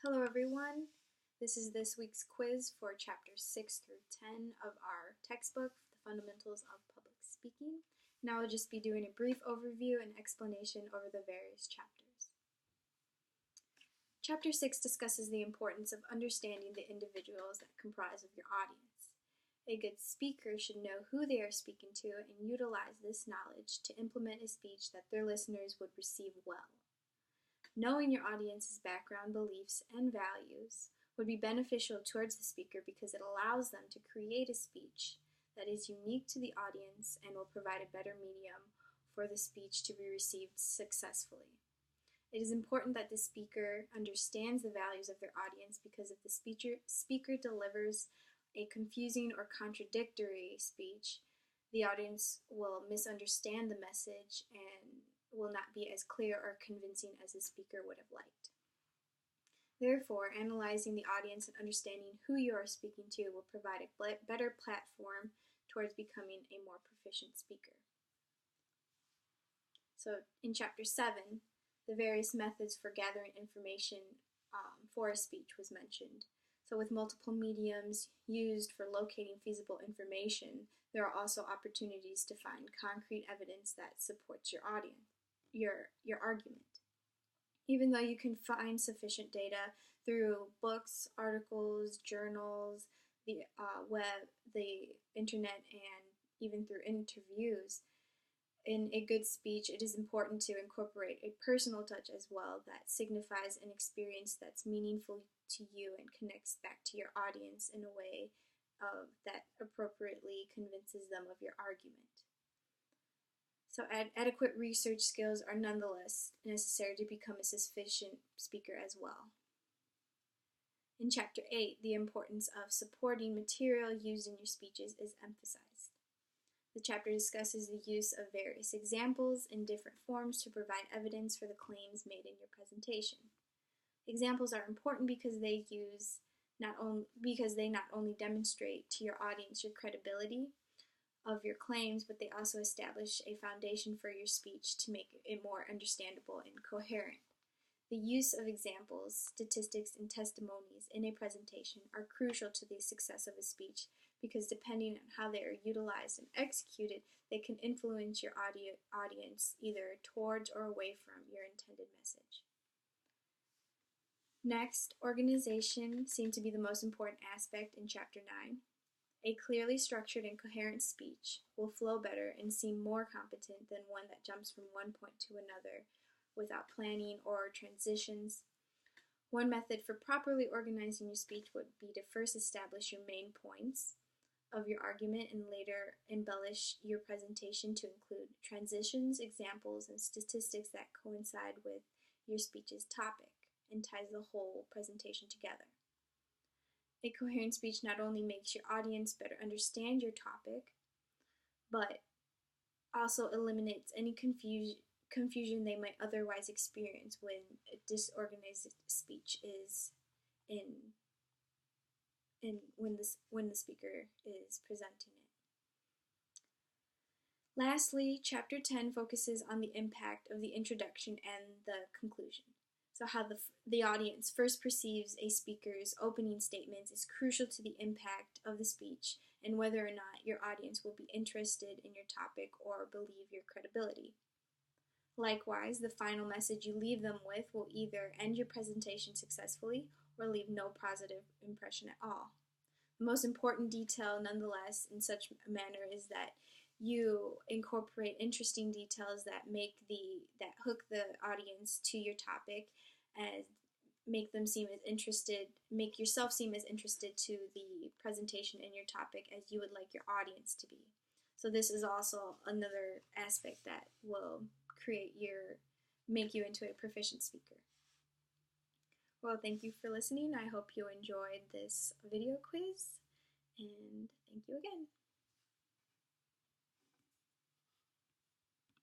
Hello everyone, this is this week's quiz for chapters 6 through 10 of our textbook, The Fundamentals of Public Speaking. Now I'll just be doing a brief overview and explanation over the various chapters. Chapter 6 discusses the importance of understanding the individuals that comprise of your audience. A good speaker should know who they are speaking to and utilize this knowledge to implement a speech that their listeners would receive well. Knowing your audience's background, beliefs, and values would be beneficial towards the speaker because it allows them to create a speech that is unique to the audience and will provide a better medium for the speech to be received successfully. It is important that the speaker understands the values of their audience because if the speaker delivers a confusing or contradictory speech, the audience will misunderstand the message and will not be as clear or convincing as the speaker would have liked. Therefore, analyzing the audience and understanding who you are speaking to will provide a better platform towards becoming a more proficient speaker. So in Chapter 7, the various methods for gathering information for a speech was mentioned. So with multiple mediums used for locating feasible information, there are also opportunities to find concrete evidence that supports your audience. Your argument. Even though you can find sufficient data through books, articles, journals, the web, the internet, and even through interviews, in a good speech it is important to incorporate a personal touch as well that signifies an experience that's meaningful to you and connects back to your audience in a way that appropriately convinces them of your argument. So adequate research skills are nonetheless necessary to become a sufficient speaker as well. In Chapter 8, the importance of supporting material used in your speeches is emphasized. The chapter discusses the use of various examples in different forms to provide evidence for the claims made in your presentation. Examples are important because they not only demonstrate to your audience your credibility of your claims, but they also establish a foundation for your speech to make it more understandable and coherent. The use of examples, statistics, and testimonies in a presentation are crucial to the success of a speech because depending on how they are utilized and executed, they can influence your audience either towards or away from your intended message. Next, organization seemed to be the most important aspect in Chapter 9. A clearly structured and coherent speech will flow better and seem more competent than one that jumps from one point to another without planning or transitions. One method for properly organizing your speech would be to first establish your main points of your argument and later embellish your presentation to include transitions, examples, and statistics that coincide with your speech's topic and ties the whole presentation together. A coherent speech not only makes your audience better understand your topic, but also eliminates any confusion they might otherwise experience when a disorganized speech is when the speaker is presenting it. Lastly, Chapter 10 focuses on the impact of the introduction and the conclusion. So how the audience first perceives a speaker's opening statements is crucial to the impact of the speech and whether or not your audience will be interested in your topic or believe your credibility. Likewise, the final message you leave them with will either end your presentation successfully or leave no positive impression at all. The most important detail, nonetheless, in such a manner is that you incorporate interesting details that hook the audience to your topic and make yourself seem as interested to the presentation and your topic as you would like your audience to be. So this is also another aspect that will make you into a proficient speaker. Well, thank you for listening. I hope you enjoyed this video quiz, and thank you again.